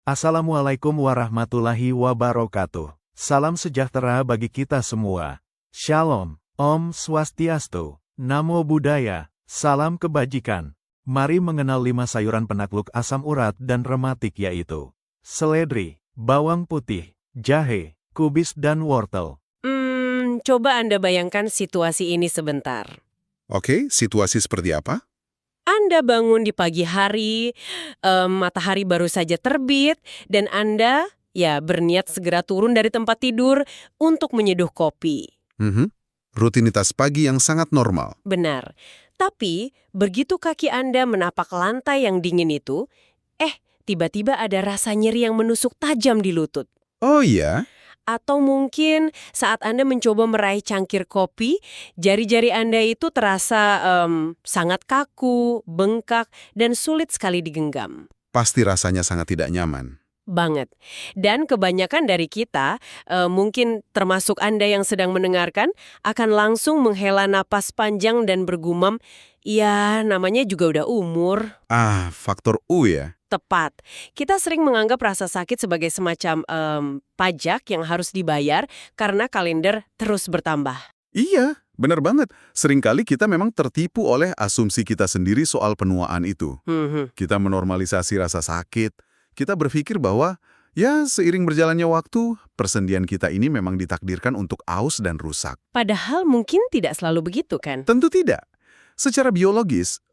Assalamualaikum warahmatullahi wabarakatuh. Salam sejahtera bagi kita semua. Shalom, Om Swastiastu, Namo Buddhaya, salam kebajikan. Mari mengenal 5 sayuran penakluk asam urat dan rematik yaitu seledri, bawang putih, jahe, kubis dan wortel. Coba Anda bayangkan situasi ini sebentar. Oke, situasi seperti apa? Anda bangun di pagi hari, matahari baru saja terbit, dan Anda berniat segera turun dari tempat tidur untuk menyeduh kopi. Rutinitas pagi yang sangat normal. Benar. Tapi, begitu kaki Anda menapak lantai yang dingin itu, tiba-tiba ada rasa nyeri yang menusuk tajam di lutut. Oh iya? Atau mungkin saat Anda mencoba meraih cangkir kopi, jari-jari Anda itu terasa sangat kaku, bengkak, dan sulit sekali digenggam. Pasti rasanya sangat tidak nyaman. Banget. Dan kebanyakan dari kita, mungkin termasuk Anda yang sedang mendengarkan, akan langsung menghela napas panjang dan bergumam, ya namanya juga udah umur. Faktor U ya? Tepat. Kita sering menganggap rasa sakit sebagai semacam pajak yang harus dibayar karena kalender terus bertambah. Iya, benar banget. Seringkali kita memang tertipu oleh asumsi kita sendiri soal penuaan itu. Kita menormalisasi rasa sakit. Kita berpikir bahwa, seiring berjalannya waktu, persendian kita ini memang ditakdirkan untuk aus dan rusak. Padahal mungkin tidak selalu begitu kan? Tentu tidak. Secara biologis,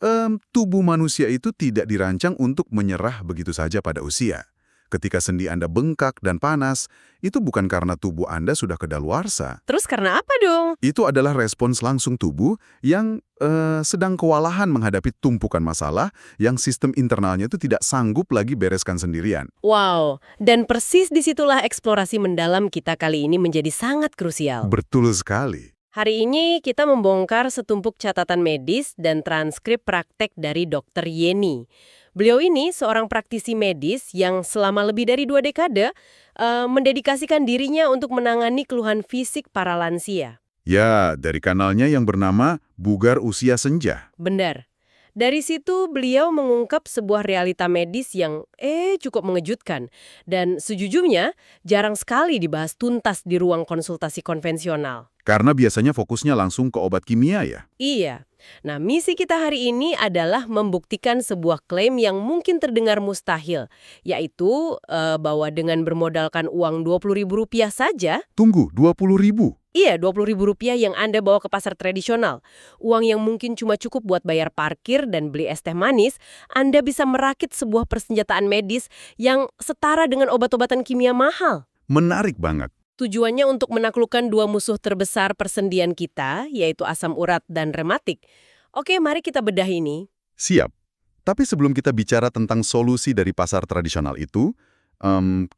tubuh manusia itu tidak dirancang untuk menyerah begitu saja pada usia. Ketika sendi Anda bengkak dan panas, itu bukan karena tubuh Anda sudah kedaluarsa. Terus karena apa dong? Itu adalah respons langsung tubuh yang sedang kewalahan menghadapi tumpukan masalah yang sistem internalnya itu tidak sanggup lagi bereskan sendirian. Wow, dan persis disitulah eksplorasi mendalam kita kali ini menjadi sangat krusial. Betul sekali. Hari ini kita membongkar setumpuk catatan medis dan transkrip praktek dari Dr. Yeni. Beliau ini seorang praktisi medis yang selama lebih dari 2 dekade mendedikasikan dirinya untuk menangani keluhan fisik para lansia. Ya, dari kanalnya yang bernama Bugar Usia Senja. Benar. Dari situ beliau mengungkap sebuah realita medis yang cukup mengejutkan. Dan sejujurnya jarang sekali dibahas tuntas di ruang konsultasi konvensional. Karena biasanya fokusnya langsung ke obat kimia ya? Iya. Nah, misi kita hari ini adalah membuktikan sebuah klaim yang mungkin terdengar mustahil, yaitu bahwa dengan bermodalkan uang Rp20.000 saja. Tunggu, Rp20.000? Iya, Rp20.000 yang Anda bawa ke pasar tradisional. Uang yang mungkin cuma cukup buat bayar parkir dan beli es teh manis, Anda bisa merakit sebuah persenjataan medis yang setara dengan obat-obatan kimia mahal. Menarik banget. Tujuannya untuk menaklukkan 2 musuh terbesar persendian kita, yaitu asam urat dan rematik. Oke, mari kita bedah ini. Siap. Tapi sebelum kita bicara tentang solusi dari pasar tradisional itu,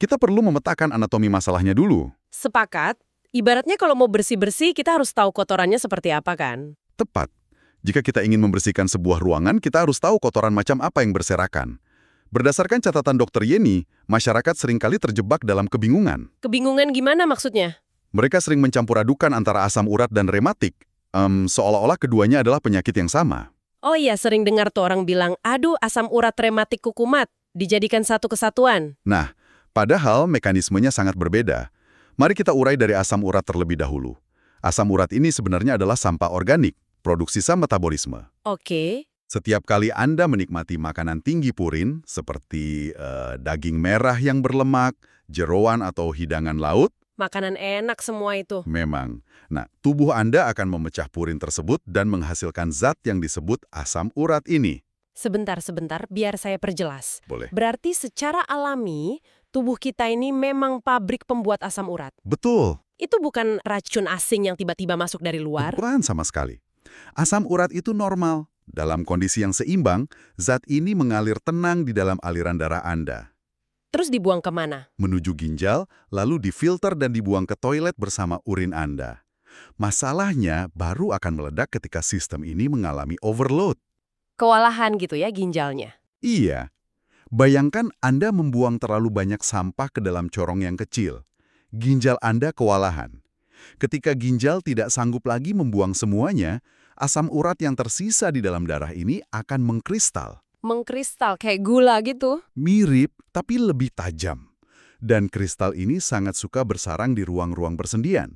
kita perlu memetakan anatomi masalahnya dulu. Sepakat. Ibaratnya kalau mau bersih-bersih, kita harus tahu kotorannya seperti apa kan? Tepat. Jika kita ingin membersihkan sebuah ruangan, kita harus tahu kotoran macam apa yang berserakan. Berdasarkan catatan Dr. Yeni, masyarakat seringkali terjebak dalam kebingungan. Kebingungan gimana maksudnya? Mereka sering mencampur adukan antara asam urat dan rematik, seolah-olah keduanya adalah penyakit yang sama. Oh iya, sering dengar tuh orang bilang, aduh asam urat rematik kukumat, dijadikan satu kesatuan. Nah, padahal mekanismenya sangat berbeda. Mari kita urai dari asam urat terlebih dahulu. Asam urat ini sebenarnya adalah sampah organik, produk sisa metabolisme. Oke. Setiap kali Anda menikmati makanan tinggi purin, seperti daging merah yang berlemak, jeroan atau hidangan laut, Makanan enak semua itu. memang. Nah, tubuh Anda akan memecah purin tersebut dan menghasilkan zat yang disebut asam urat ini. Sebentar, biar saya perjelas. Boleh. Berarti secara alami, tubuh kita ini memang pabrik pembuat asam urat. Betul. Itu bukan racun asing yang tiba-tiba masuk dari luar. Bukan sama sekali. Asam urat itu normal. Dalam kondisi yang seimbang, zat ini mengalir tenang di dalam aliran darah Anda. Terus dibuang kemana? Menuju ginjal, lalu difilter dan dibuang ke toilet bersama urin Anda. Masalahnya baru akan meledak ketika sistem ini mengalami overload. Kewalahan gitu ya ginjalnya. Iya. Bayangkan Anda membuang terlalu banyak sampah ke dalam corong yang kecil. Ginjal Anda kewalahan. Ketika ginjal tidak sanggup lagi membuang semuanya, asam urat yang tersisa di dalam darah ini akan mengkristal. Mengkristal kayak gula gitu. Mirip, tapi lebih tajam. Dan kristal ini sangat suka bersarang di ruang-ruang persendian.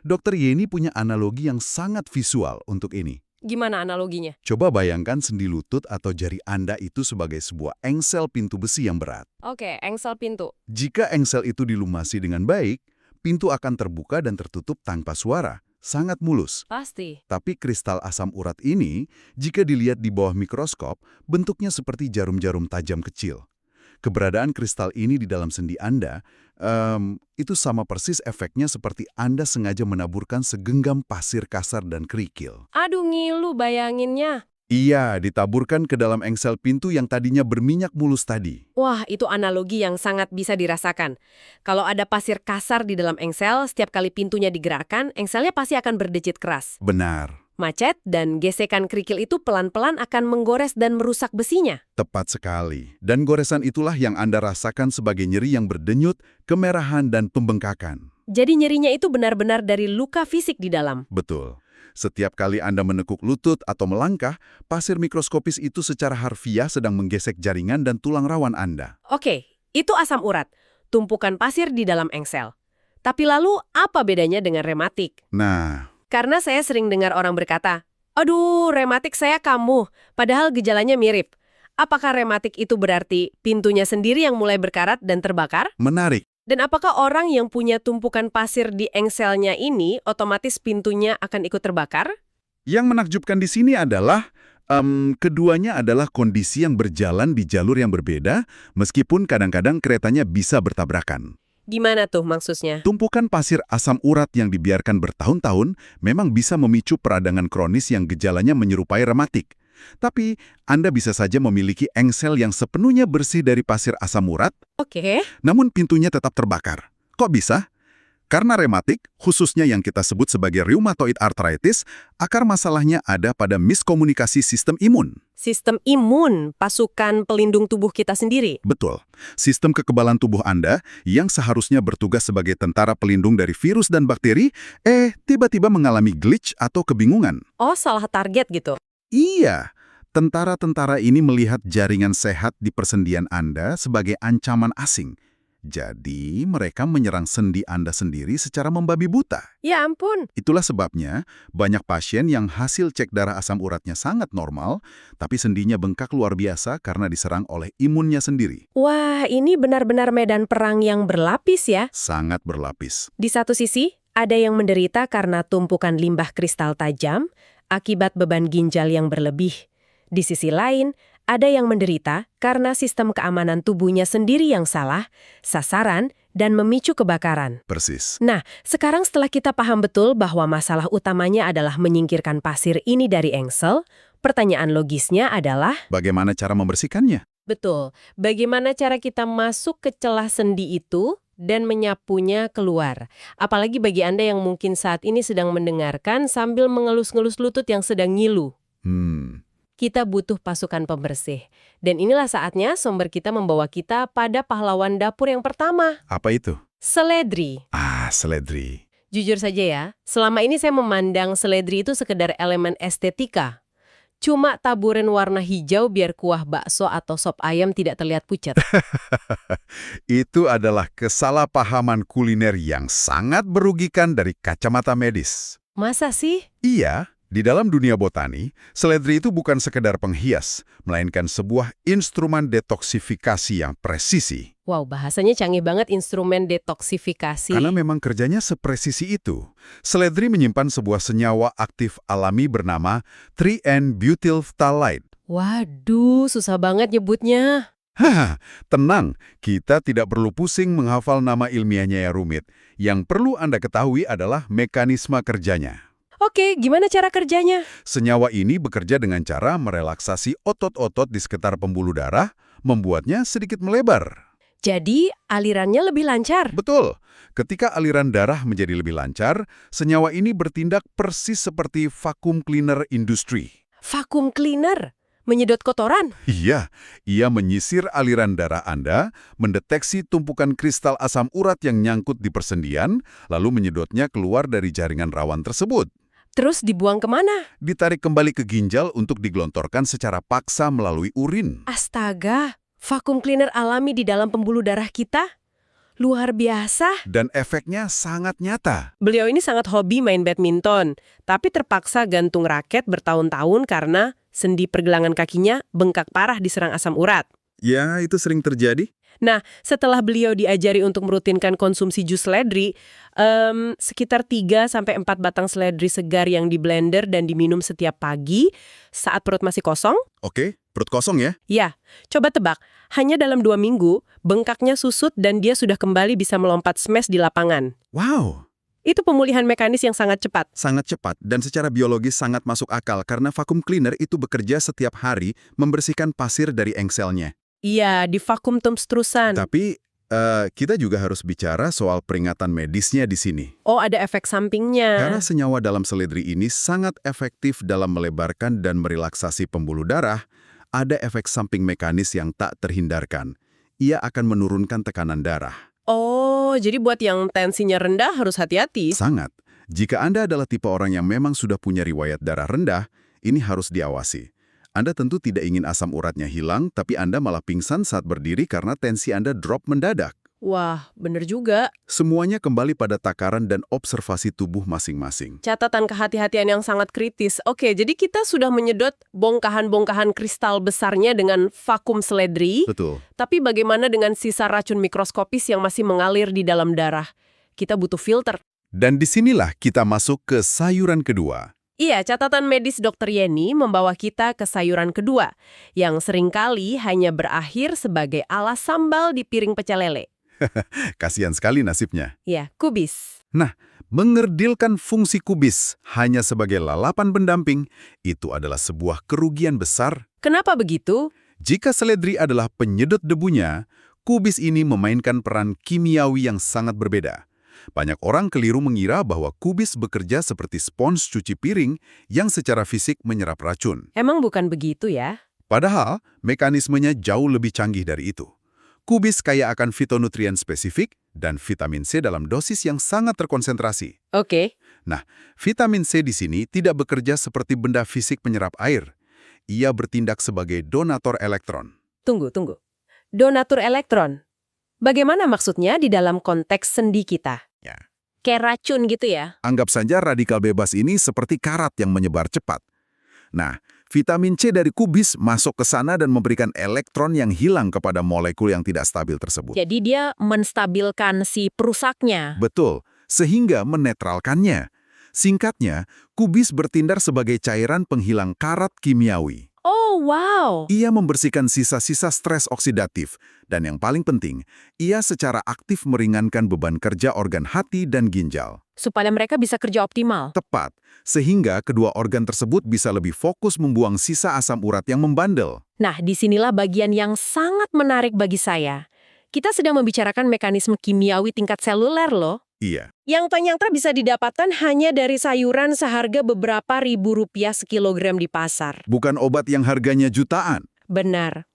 Dr. Yeni punya analogi yang sangat visual untuk ini. Gimana analoginya? Coba bayangkan sendi lutut atau jari Anda itu sebagai sebuah engsel pintu besi yang berat. Oke, engsel pintu. Jika engsel itu dilumasi dengan baik, pintu akan terbuka dan tertutup tanpa suara. Sangat mulus. Pasti. Tapi kristal asam urat ini, jika dilihat di bawah mikroskop, bentuknya seperti jarum-jarum tajam kecil. Keberadaan kristal ini di dalam sendi Anda, itu sama persis efeknya seperti Anda sengaja menaburkan segenggam pasir kasar dan kerikil. Aduh ngilu bayanginnya. Iya, ditaburkan ke dalam engsel pintu yang tadinya berminyak mulus tadi. Wah, itu analogi yang sangat bisa dirasakan. Kalau ada pasir kasar di dalam engsel, setiap kali pintunya digerakkan, engselnya pasti akan berdecit keras. Benar. Macet dan gesekan kerikil itu pelan-pelan akan menggores dan merusak besinya. Tepat sekali. Dan goresan itulah yang Anda rasakan sebagai nyeri yang berdenyut, kemerahan, dan pembengkakan. Jadi nyerinya itu benar-benar dari luka fisik di dalam. Betul. Setiap kali Anda menekuk lutut atau melangkah, pasir mikroskopis itu secara harfiah sedang menggesek jaringan dan tulang rawan Anda. Oke, itu asam urat, tumpukan pasir di dalam engsel. Tapi lalu apa bedanya dengan rematik? Nah, Karena saya sering dengar orang berkata, aduh rematik saya kambuh, padahal gejalanya mirip. Apakah rematik itu berarti pintunya sendiri yang mulai berkarat dan terbakar? menarik. Dan apakah orang yang punya tumpukan pasir di engselnya ini otomatis pintunya akan ikut terbakar? Yang menakjubkan di sini adalah keduanya adalah kondisi yang berjalan di jalur yang berbeda, meskipun kadang-kadang keretanya bisa bertabrakan. Gimana tuh maksudnya? Tumpukan pasir asam urat yang dibiarkan bertahun-tahun memang bisa memicu peradangan kronis yang gejalanya menyerupai rematik. Tapi, Anda bisa saja memiliki engsel yang sepenuhnya bersih dari pasir asam urat, Oke. namun pintunya tetap terbakar. Kok bisa? Karena rematik, khususnya yang kita sebut sebagai rheumatoid arthritis, akar masalahnya ada pada miskomunikasi sistem imun. Sistem imun, pasukan pelindung tubuh kita sendiri. Betul. Sistem kekebalan tubuh Anda yang seharusnya bertugas sebagai tentara pelindung dari virus dan bakteri, tiba-tiba mengalami glitch atau kebingungan. Oh, salah target gitu. Iya, tentara-tentara ini melihat jaringan sehat di persendian Anda sebagai ancaman asing. Jadi, mereka menyerang sendi Anda sendiri secara membabi buta. Ya ampun. Itulah sebabnya banyak pasien yang hasil cek darah asam uratnya sangat normal, tapi sendinya bengkak luar biasa karena diserang oleh imunnya sendiri. Wah, ini benar-benar medan perang yang berlapis ya. Sangat berlapis. Di satu sisi, ada yang menderita karena tumpukan limbah kristal tajam akibat beban ginjal yang berlebih. Di sisi lain, ada yang menderita karena sistem keamanan tubuhnya sendiri yang salah, sasaran, dan memicu kebakaran. Persis. Nah, sekarang setelah kita paham betul bahwa masalah utamanya adalah menyingkirkan pasir ini dari engsel, pertanyaan logisnya adalah, Bagaimana cara membersihkannya? betul, bagaimana cara kita masuk ke celah sendi itu dan menyapunya keluar? Apalagi bagi Anda yang mungkin saat ini sedang mendengarkan sambil mengelus-ngelus lutut yang sedang ngilu. Kita butuh pasukan pembersih. Dan inilah saatnya sumber kita membawa kita pada pahlawan dapur yang pertama, Apa itu? seledri. Seledri. Jujur saja ya, selama ini saya memandang seledri itu sekedar elemen estetika. Cuma taburan warna hijau biar kuah bakso atau sop ayam tidak terlihat pucat. Itu adalah kesalahpahaman kuliner yang sangat merugikan dari kacamata medis. Masa sih? Iya, di dalam dunia botani, seledri itu bukan sekedar penghias, melainkan sebuah instrumen detoksifikasi yang presisi. Wow, bahasanya canggih banget, instrumen detoksifikasi. Karena memang kerjanya sepresisi itu. Seledri menyimpan sebuah senyawa aktif alami bernama 3N-butyl phthalate. Waduh, susah banget nyebutnya. Tenang, kita tidak perlu pusing menghafal nama ilmiahnya yang rumit. Yang perlu Anda ketahui adalah mekanisme kerjanya. Oke, gimana cara kerjanya? Senyawa ini bekerja dengan cara merelaksasi otot-otot di sekitar pembuluh darah, membuatnya sedikit melebar. Jadi, alirannya lebih lancar. Betul. Ketika aliran darah menjadi lebih lancar, senyawa ini bertindak persis seperti vacuum cleaner industri. Vacuum cleaner? Menyedot kotoran? Iya, ia menyisir aliran darah Anda, mendeteksi tumpukan kristal asam urat yang nyangkut di persendian, lalu menyedotnya keluar dari jaringan rawan tersebut. Terus dibuang kemana? Ditarik kembali ke ginjal untuk digelontorkan secara paksa melalui urin. Astaga, vakum cleaner alami di dalam pembuluh darah kita? Luar biasa. Dan efeknya sangat nyata. Beliau ini sangat hobi main badminton, tapi terpaksa gantung raket bertahun-tahun karena sendi pergelangan kakinya bengkak parah diserang asam urat. Ya, itu sering terjadi. Nah, setelah beliau diajari untuk merutinkan konsumsi jus seledri, sekitar 3-4 batang seledri segar yang diblender dan diminum setiap pagi saat perut masih kosong. Oke, perut kosong ya? Ya, coba tebak, hanya dalam 2 minggu, bengkaknya susut dan dia sudah kembali bisa melompat smash di lapangan. Wow, Itu pemulihan mekanis yang sangat cepat. sangat cepat dan secara biologis sangat masuk akal karena vacuum cleaner itu bekerja setiap hari membersihkan pasir dari engselnya. Iya, di vakum terus-terusan. Tapi kita juga harus bicara soal peringatan medisnya di sini. Oh, ada efek sampingnya. Karena senyawa dalam seledri ini sangat efektif dalam melebarkan dan merelaksasi pembuluh darah, ada efek samping mekanis yang tak terhindarkan. Ia akan menurunkan tekanan darah. Oh, jadi buat yang tensinya rendah harus hati-hati. Sangat. Jika Anda adalah tipe orang yang memang sudah punya riwayat darah rendah, ini harus diawasi. Anda tentu tidak ingin asam uratnya hilang, tapi Anda malah pingsan saat berdiri karena tensi Anda drop mendadak. Wah, bener juga. Semuanya kembali pada takaran dan observasi tubuh masing-masing. Catatan kehati-hatian yang sangat kritis. Oke, jadi kita sudah menyedot bongkahan-bongkahan kristal besarnya dengan vakum seledri. Betul. Tapi bagaimana dengan sisa racun mikroskopis yang masih mengalir di dalam darah? Kita butuh filter. Dan disinilah kita masuk ke sayuran kedua. Iya, catatan medis Dr. Yeni membawa kita ke sayuran kedua, yang seringkali hanya berakhir sebagai alas sambal di piring pecel lele. Kasihan sekali nasibnya. Ya, kubis. Nah, mengerdilkan fungsi kubis hanya sebagai lalapan pendamping, itu adalah sebuah kerugian besar. Kenapa begitu? Jika seledri adalah penyedot debunya, kubis ini memainkan peran kimiawi yang sangat berbeda. Banyak orang keliru mengira bahwa kubis bekerja seperti spons cuci piring yang secara fisik menyerap racun. Emang bukan begitu ya? Padahal, mekanismenya jauh lebih canggih dari itu. Kubis kaya akan fitonutrien spesifik dan vitamin C dalam dosis yang sangat terkonsentrasi. Oke. Nah, vitamin C di sini tidak bekerja seperti benda fisik penyerap air. Ia bertindak sebagai donatur elektron. Tunggu. Donatur elektron. Bagaimana maksudnya di dalam konteks sendi kita? Ya. Kayak racun gitu ya? Anggap saja radikal bebas ini seperti karat yang menyebar cepat. Nah, vitamin C dari kubis masuk ke sana dan memberikan elektron yang hilang kepada molekul yang tidak stabil tersebut. Jadi dia menstabilkan si perusaknya. Betul, sehingga menetralkannya. Singkatnya, kubis bertindak sebagai cairan penghilang karat kimiawi. Oh, wow. Ia membersihkan sisa-sisa stres oksidatif, dan yang paling penting, ia secara aktif meringankan beban kerja organ hati dan ginjal. Supaya mereka bisa kerja optimal. Tepat, sehingga kedua organ tersebut bisa lebih fokus membuang sisa asam urat yang membandel. Nah, disinilah bagian yang sangat menarik bagi saya. Kita sedang membicarakan mekanisme kimiawi tingkat seluler loh. Iya, Yang ternyata bisa didapatkan hanya dari sayuran seharga beberapa ribu rupiah sekilogram di pasar. bukan obat yang harganya jutaan. Benar.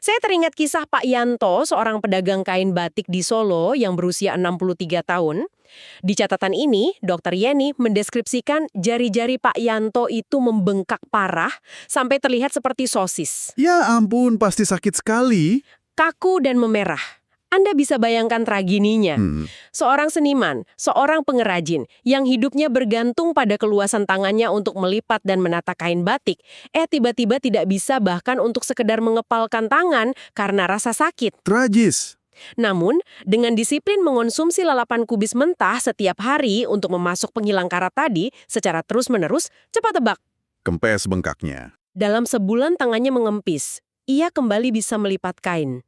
Saya teringat kisah Pak Yanto, seorang pedagang kain batik di Solo yang berusia 63 tahun. Di catatan ini, Dr. Yeni mendeskripsikan jari-jari Pak Yanto itu membengkak parah sampai terlihat seperti sosis. Ya ampun, pasti sakit sekali. Kaku dan memerah. Anda bisa bayangkan tragedinya. Seorang seniman, seorang pengrajin yang hidupnya bergantung pada keluasan tangannya untuk melipat dan menata kain batik, tiba-tiba tidak bisa bahkan untuk sekedar mengepalkan tangan karena rasa sakit. Tragis. Namun, dengan disiplin mengonsumsi lalapan kubis mentah setiap hari untuk memasuk penghilang karat tadi secara terus-menerus, cepat tebak. Kempes bengkaknya. Dalam sebulan tangannya mengempis. Ia kembali bisa melipat kain.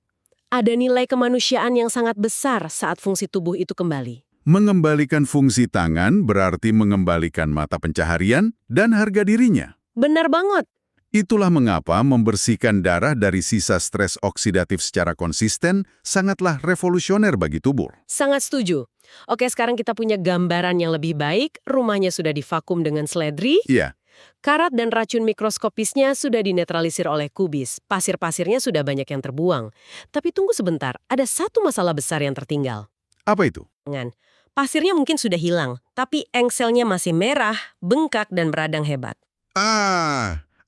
Ada nilai kemanusiaan yang sangat besar saat fungsi tubuh itu kembali. Mengembalikan fungsi tangan berarti mengembalikan mata pencaharian dan harga dirinya. Benar banget. Itulah mengapa membersihkan darah dari sisa stres oksidatif secara konsisten sangatlah revolusioner bagi tubuh. Sangat setuju. Oke, sekarang kita punya gambaran yang lebih baik. Rumahnya sudah divakum dengan seledri. Iya, Karat dan racun mikroskopisnya sudah dinetralisir oleh kubis. Pasir-pasirnya sudah banyak yang terbuang. Tapi tunggu sebentar, ada satu masalah besar yang tertinggal. apa itu? Dengan Pasirnya mungkin sudah hilang, tapi engselnya masih merah, bengkak, dan beradang hebat.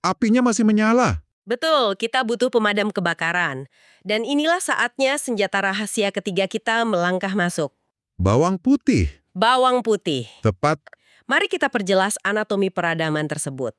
Apinya masih menyala. Betul, kita butuh pemadam kebakaran. Dan inilah saatnya senjata rahasia ketiga kita melangkah masuk. Bawang putih. Bawang putih. Tepat. Mari kita perjelas anatomi peradaman tersebut.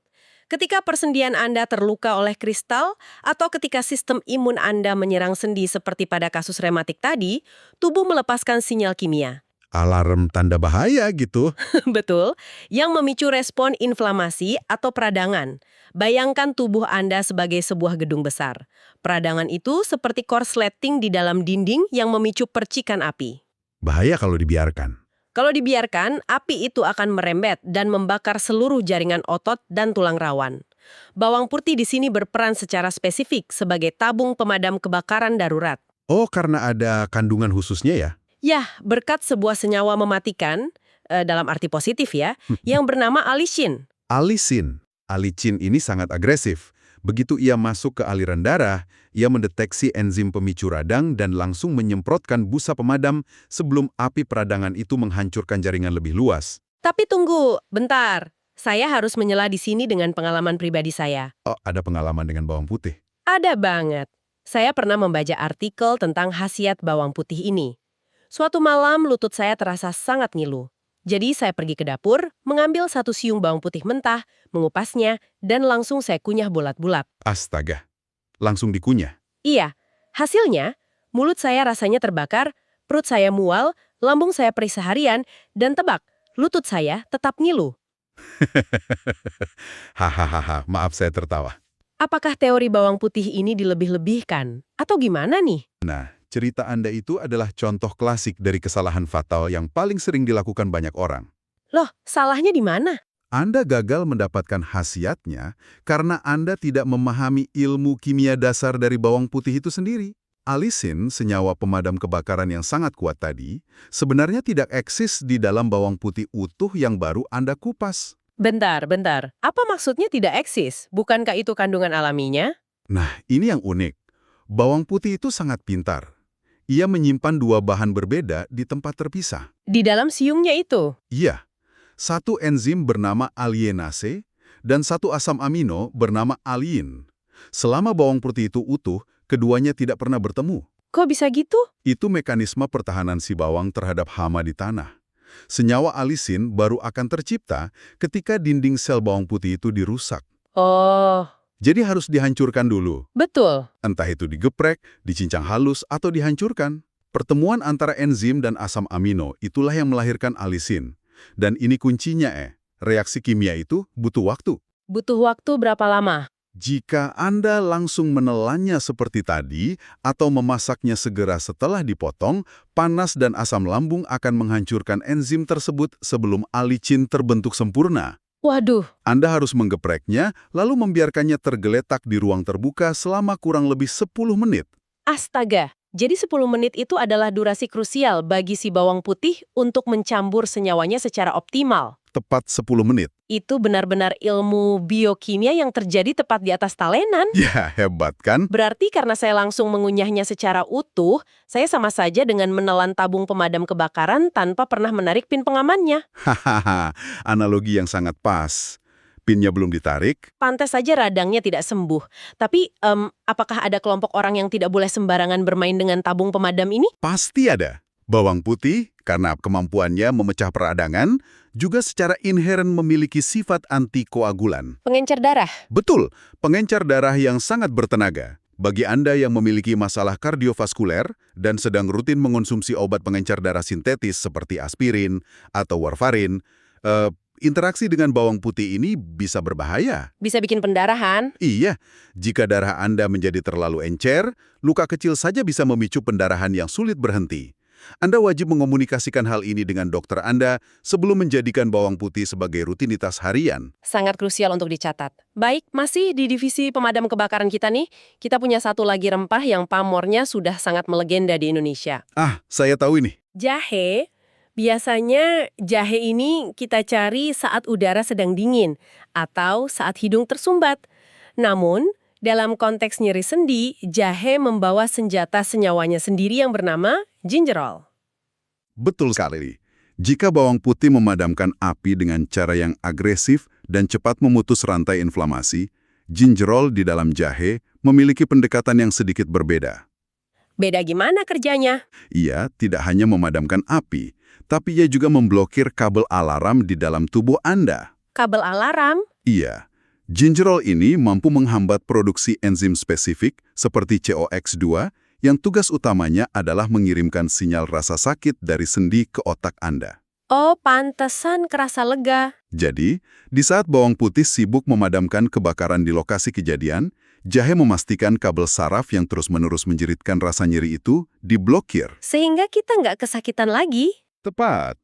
Ketika persendian Anda terluka oleh kristal, atau ketika sistem imun Anda menyerang sendi seperti pada kasus rematik tadi, tubuh melepaskan sinyal kimia. Alarm tanda bahaya gitu. Betul, yang memicu respon inflamasi atau peradangan. Bayangkan tubuh Anda sebagai sebuah gedung besar. Peradangan itu seperti korsleting di dalam dinding yang memicu percikan api. Bahaya kalau dibiarkan. Kalau dibiarkan, api itu akan merembet dan membakar seluruh jaringan otot dan tulang rawan. Bawang putih di sini berperan secara spesifik sebagai tabung pemadam kebakaran darurat. Oh, karena ada kandungan khususnya ya? Ya, berkat sebuah senyawa mematikan, dalam arti positif ya, yang bernama alisin. Alicin ini sangat agresif. Begitu ia masuk ke aliran darah, ia mendeteksi enzim pemicu radang dan langsung menyemprotkan busa pemadam sebelum api peradangan itu menghancurkan jaringan lebih luas. Tapi tunggu, bentar. Saya harus menyela di sini dengan pengalaman pribadi saya. Oh, ada pengalaman dengan bawang putih. Ada banget. Saya pernah membaca artikel tentang khasiat bawang putih ini. Suatu malam lutut saya terasa sangat ngilu. Jadi saya pergi ke dapur, mengambil satu siung bawang putih mentah, mengupasnya, dan langsung saya kunyah bulat-bulat. Astaga, langsung dikunyah. Iya, hasilnya, mulut saya rasanya terbakar, perut saya mual, lambung saya perih seharian, dan tebak, lutut saya tetap ngilu. Hahaha, maaf saya tertawa. Apakah teori bawang putih ini dilebih-lebihkan? Atau gimana nih? Cerita Anda itu adalah contoh klasik dari kesalahan fatal yang paling sering dilakukan banyak orang. Loh, salahnya di mana? Anda gagal mendapatkan khasiatnya karena Anda tidak memahami ilmu kimia dasar dari bawang putih itu sendiri. Alisin, senyawa pemadam kebakaran yang sangat kuat tadi, sebenarnya tidak eksis di dalam bawang putih utuh yang baru Anda kupas. Bentar. Apa maksudnya tidak eksis? Bukankah itu kandungan alaminya? Nah, ini yang unik. Bawang putih itu sangat pintar. Ia menyimpan dua bahan berbeda di tempat terpisah. Di dalam siungnya itu? Iya, satu enzim bernama alienase dan satu asam amino bernama alin. Selama bawang putih itu utuh, keduanya tidak pernah bertemu. Kok bisa gitu? Itu mekanisme pertahanan si bawang terhadap hama di tanah. Senyawa alisin baru akan tercipta ketika dinding sel bawang putih itu dirusak. Oh, Jadi harus dihancurkan dulu. betul. Entah itu digeprek, dicincang halus, atau dihancurkan. Pertemuan antara enzim dan asam amino itulah yang melahirkan alisin. Dan ini kuncinya, reaksi kimia itu butuh waktu. Butuh waktu berapa lama? Jika Anda langsung menelannya seperti tadi, atau memasaknya segera setelah dipotong, panas dan asam lambung akan menghancurkan enzim tersebut sebelum alicin terbentuk sempurna. Waduh, Anda harus menggepreknya, lalu membiarkannya tergeletak di ruang terbuka selama kurang lebih 10 menit. astaga. Jadi 10 menit itu adalah durasi krusial bagi si bawang putih untuk mencampur senyawanya secara optimal. Tepat 10 menit. Itu benar-benar ilmu biokimia yang terjadi tepat di atas talenan. Ya, hebat kan? Berarti karena saya langsung mengunyahnya secara utuh, saya sama saja dengan menelan tabung pemadam kebakaran tanpa pernah menarik pin pengamannya. Hahaha, analogi yang sangat pas. Pinnya belum ditarik, Pantes saja radangnya tidak sembuh. Tapi, apakah ada kelompok orang yang tidak boleh sembarangan bermain dengan tabung pemadam ini? pasti ada. Bawang putih, karena kemampuannya memecah peradangan, juga secara inheren memiliki sifat antikoagulan. Pengencer darah. Betul, pengencar darah yang sangat bertenaga. Bagi Anda yang memiliki masalah kardiovaskuler dan sedang rutin mengonsumsi obat pengencar darah sintetis seperti aspirin atau warfarin, interaksi dengan bawang putih ini bisa berbahaya. Bisa bikin pendarahan. Iya, jika darah Anda menjadi terlalu encer, luka kecil saja bisa memicu pendarahan yang sulit berhenti. Anda wajib mengomunikasikan hal ini dengan dokter Anda sebelum menjadikan bawang putih sebagai rutinitas harian. Sangat krusial untuk dicatat. Baik, masih di divisi pemadam kebakaran kita nih, kita punya satu lagi rempah yang pamornya sudah sangat melegenda di Indonesia. Saya tahu ini. Jahe. Biasanya jahe ini kita cari saat udara sedang dingin atau saat hidung tersumbat. Namun, dalam konteks nyeri sendi, jahe membawa senjata senyawanya sendiri yang bernama gingerol. Betul sekali. Jika bawang putih memadamkan api dengan cara yang agresif dan cepat memutus rantai inflamasi, gingerol di dalam jahe memiliki pendekatan yang sedikit berbeda. Beda gimana kerjanya? Ia tidak hanya memadamkan api, tapi ia juga memblokir kabel alarm di dalam tubuh Anda. Kabel alarm? Iya, gingerol ini mampu menghambat produksi enzim spesifik seperti COX2 yang tugas utamanya adalah mengirimkan sinyal rasa sakit dari sendi ke otak Anda. Oh, pantesan kerasa lega. Jadi, di saat bawang putih sibuk memadamkan kebakaran di lokasi kejadian, jahe memastikan kabel saraf yang terus-menerus menjeritkan rasa nyeri itu diblokir. Sehingga kita nggak kesakitan lagi. Tepat.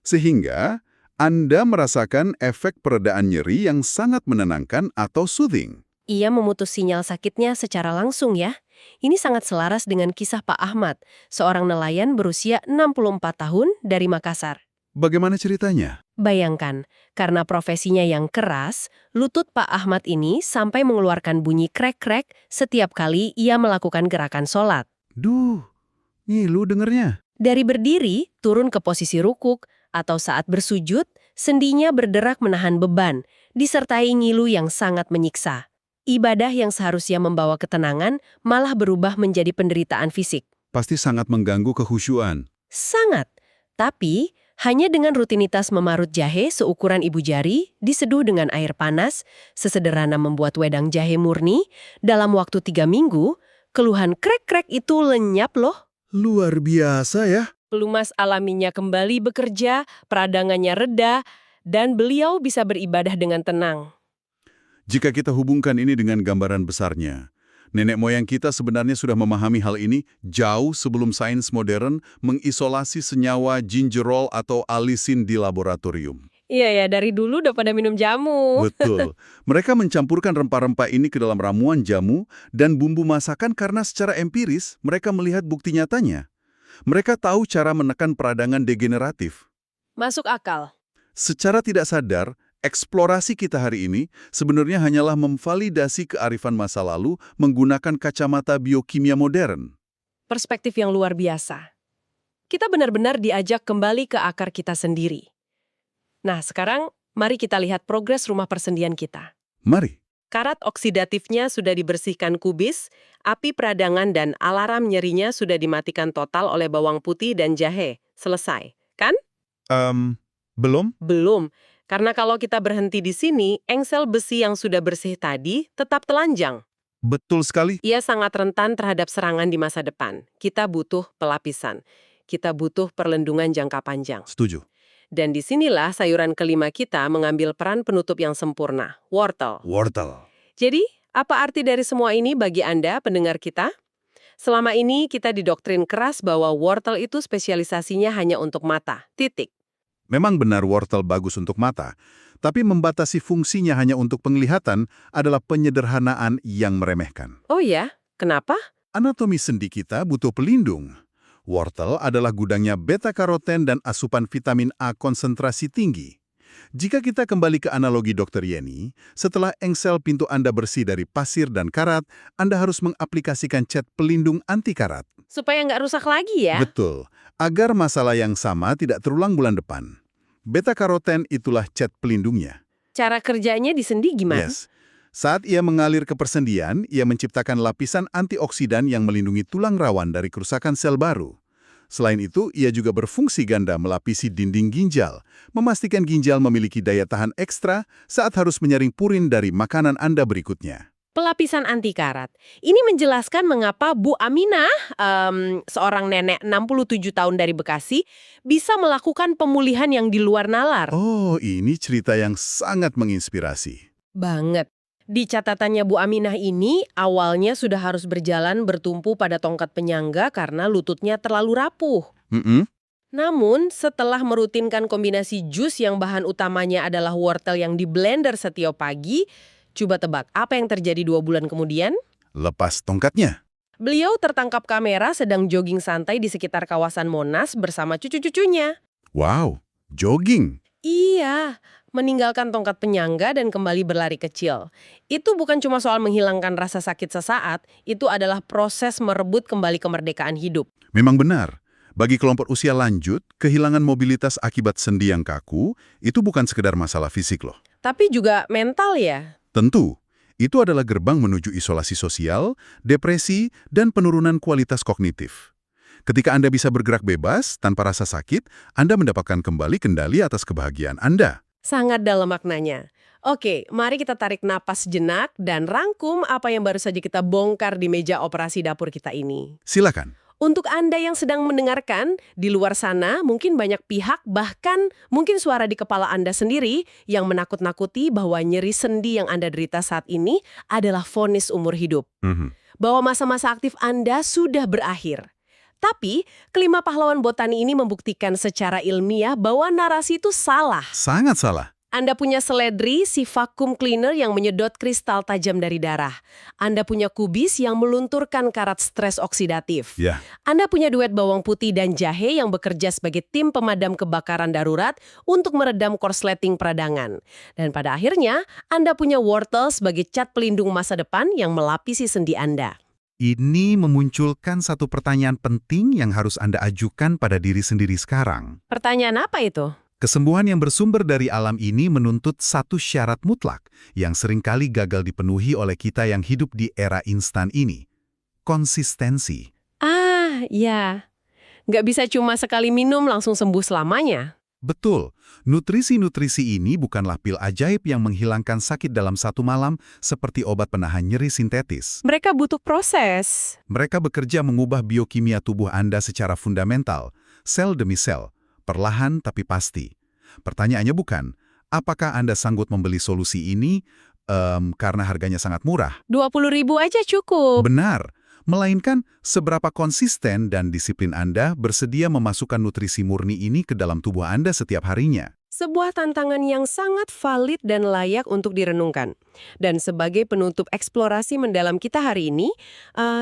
Sehingga Anda merasakan efek peredaan nyeri yang sangat menenangkan atau soothing. Ia memutus sinyal sakitnya secara langsung ya. Ini sangat selaras dengan kisah Pak Ahmad, seorang nelayan berusia 64 tahun dari Makassar. Bagaimana ceritanya? Bayangkan, karena profesinya yang keras, lutut Pak Ahmad ini sampai mengeluarkan bunyi krek-krek setiap kali ia melakukan gerakan sholat. Duh, ngilu dengernya. Dari berdiri, turun ke posisi rukuk, atau saat bersujud, sendinya berderak menahan beban, disertai ngilu yang sangat menyiksa. Ibadah yang seharusnya membawa ketenangan malah berubah menjadi penderitaan fisik. Pasti sangat mengganggu kehusyuan. Sangat. Tapi, hanya dengan rutinitas memarut jahe seukuran ibu jari, diseduh dengan air panas, sesederhana membuat wedang jahe murni, dalam waktu 3 minggu, keluhan krek-krek itu lenyap loh. Luar biasa ya. Pelumas alaminya kembali bekerja, peradangannya reda, dan beliau bisa beribadah dengan tenang. Jika kita hubungkan ini dengan gambaran besarnya, nenek moyang kita sebenarnya sudah memahami hal ini jauh sebelum sains modern mengisolasi senyawa gingerol atau alisin di laboratorium. Iya ya, dari dulu udah pada minum jamu. Betul. Mereka mencampurkan rempah-rempah ini ke dalam ramuan jamu dan bumbu masakan karena secara empiris mereka melihat bukti nyatanya. Mereka tahu cara menekan peradangan degeneratif. Masuk akal. Secara tidak sadar, eksplorasi kita hari ini sebenarnya hanyalah memvalidasi kearifan masa lalu menggunakan kacamata biokimia modern. Perspektif yang luar biasa. Kita benar-benar diajak kembali ke akar kita sendiri. Nah, sekarang mari kita lihat progres rumah persendian kita. Mari. Karat oksidatifnya sudah dibersihkan kubis, api peradangan dan alarm nyerinya sudah dimatikan total oleh bawang putih dan jahe. Selesai, kan? Belum? Belum. Karena kalau kita berhenti di sini, engsel besi yang sudah bersih tadi tetap telanjang. Betul sekali. Ia sangat rentan terhadap serangan di masa depan. Kita butuh pelapisan. Kita butuh perlindungan jangka panjang. Setuju. Dan disinilah sayuran kelima kita mengambil peran penutup yang sempurna, wortel. Wortel. Jadi, apa arti dari semua ini bagi Anda, pendengar kita? Selama ini kita didoktrin keras bahwa wortel itu spesialisasinya hanya untuk mata, titik. Memang benar wortel bagus untuk mata, tapi membatasi fungsinya hanya untuk penglihatan adalah penyederhanaan yang meremehkan. Oh ya? Kenapa? Anatomi sendi kita butuh pelindung. Wortel adalah gudangnya beta-karoten dan asupan vitamin A konsentrasi tinggi. Jika kita kembali ke analogi Dr. Yeni, setelah engsel pintu Anda bersih dari pasir dan karat, Anda harus mengaplikasikan cat pelindung anti karat. Supaya nggak rusak lagi ya? Betul, agar masalah yang sama tidak terulang bulan depan. Beta-karoten itulah cat pelindungnya. Cara kerjanya di sendi gimana? Yes. Saat ia mengalir ke persendian, ia menciptakan lapisan antioksidan yang melindungi tulang rawan dari kerusakan sel baru. Selain itu, ia juga berfungsi ganda melapisi dinding ginjal, memastikan ginjal memiliki daya tahan ekstra saat harus menyaring purin dari makanan Anda berikutnya. Pelapisan anti karat. Ini menjelaskan mengapa Bu Aminah, seorang nenek 67 tahun dari Bekasi, bisa melakukan pemulihan yang di luar nalar. Oh, ini cerita yang sangat menginspirasi. Banget. Di catatannya Bu Aminah ini, awalnya sudah harus berjalan bertumpu pada tongkat penyangga karena lututnya terlalu rapuh. Namun, setelah merutinkan kombinasi jus yang bahan utamanya adalah wortel yang di-blender setiap pagi, coba tebak, apa yang terjadi 2 bulan kemudian? Lepas tongkatnya. Beliau tertangkap kamera sedang jogging santai di sekitar kawasan Monas bersama cucu-cucunya. Wow, jogging. Iya, meninggalkan tongkat penyangga dan kembali berlari kecil. Itu bukan cuma soal menghilangkan rasa sakit sesaat, itu adalah proses merebut kembali kemerdekaan hidup. Memang benar. Bagi kelompok usia lanjut, kehilangan mobilitas akibat sendi yang kaku itu bukan sekedar masalah fisik loh. Tapi juga mental ya? Tentu, itu adalah gerbang menuju isolasi sosial, depresi, dan penurunan kualitas kognitif. Ketika Anda bisa bergerak bebas, tanpa rasa sakit, Anda mendapatkan kembali kendali atas kebahagiaan Anda. Sangat dalam maknanya. Oke, mari kita tarik napas sejenak dan rangkum apa yang baru saja kita bongkar di meja operasi dapur kita ini. Silakan. Untuk Anda yang sedang mendengarkan, di luar sana mungkin banyak pihak, bahkan mungkin suara di kepala Anda sendiri yang menakut-nakuti bahwa nyeri sendi yang Anda derita saat ini adalah vonis umur hidup. Bahwa masa-masa aktif Anda sudah berakhir. Tapi, kelima pahlawan botani ini membuktikan secara ilmiah bahwa narasi itu salah. Sangat salah. Anda punya seledri, si vacuum cleaner yang menyedot kristal tajam dari darah. Anda punya kubis yang melunturkan karat stres oksidatif. Ya. Anda punya duet bawang putih dan jahe yang bekerja sebagai tim pemadam kebakaran darurat untuk meredam korsleting peradangan. Dan pada akhirnya, Anda punya wortel sebagai cat pelindung masa depan yang melapisi sendi Anda. Ini memunculkan satu pertanyaan penting yang harus Anda ajukan pada diri sendiri sekarang. Pertanyaan apa itu? Kesembuhan yang bersumber dari alam ini menuntut satu syarat mutlak yang seringkali gagal dipenuhi oleh kita yang hidup di era instan ini. Konsistensi. Ah, ya. Nggak bisa cuma sekali minum langsung sembuh selamanya. Betul, nutrisi-nutrisi ini bukanlah pil ajaib yang menghilangkan sakit dalam satu malam seperti obat penahan nyeri sintetis. Mereka butuh proses. Mereka bekerja mengubah biokimia tubuh Anda secara fundamental, sel demi sel, perlahan tapi pasti. Pertanyaannya bukan, apakah Anda sanggup membeli solusi ini karena harganya sangat murah? 20.000 aja cukup. Benar, melainkan seberapa konsisten dan disiplin Anda bersedia memasukkan nutrisi murni ini ke dalam tubuh Anda setiap harinya. Sebuah tantangan yang sangat valid dan layak untuk direnungkan. Dan sebagai penutup eksplorasi mendalam kita hari ini,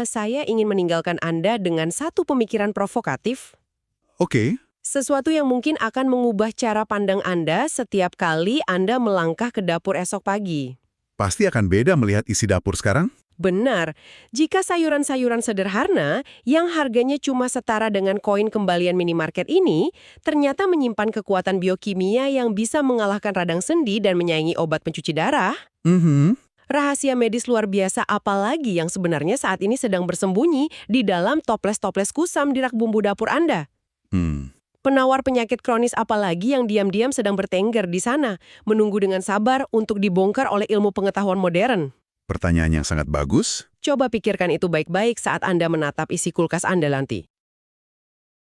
saya ingin meninggalkan Anda dengan satu pemikiran provokatif. Oke. Sesuatu yang mungkin akan mengubah cara pandang Anda setiap kali Anda melangkah ke dapur esok pagi. Pasti akan beda melihat isi dapur sekarang? Benar, jika sayuran-sayuran sederhana yang harganya cuma setara dengan koin kembalian minimarket ini, ternyata menyimpan kekuatan biokimia yang bisa mengalahkan radang sendi dan menyaingi obat pencuci darah. Rahasia medis luar biasa apalagi yang sebenarnya saat ini sedang bersembunyi di dalam toples-toples kusam di rak bumbu dapur Anda. Penawar penyakit kronis apalagi yang diam-diam sedang bertengger di sana, menunggu dengan sabar untuk dibongkar oleh ilmu pengetahuan modern. Pertanyaan yang sangat bagus. Coba pikirkan itu baik-baik saat Anda menatap isi kulkas Anda nanti.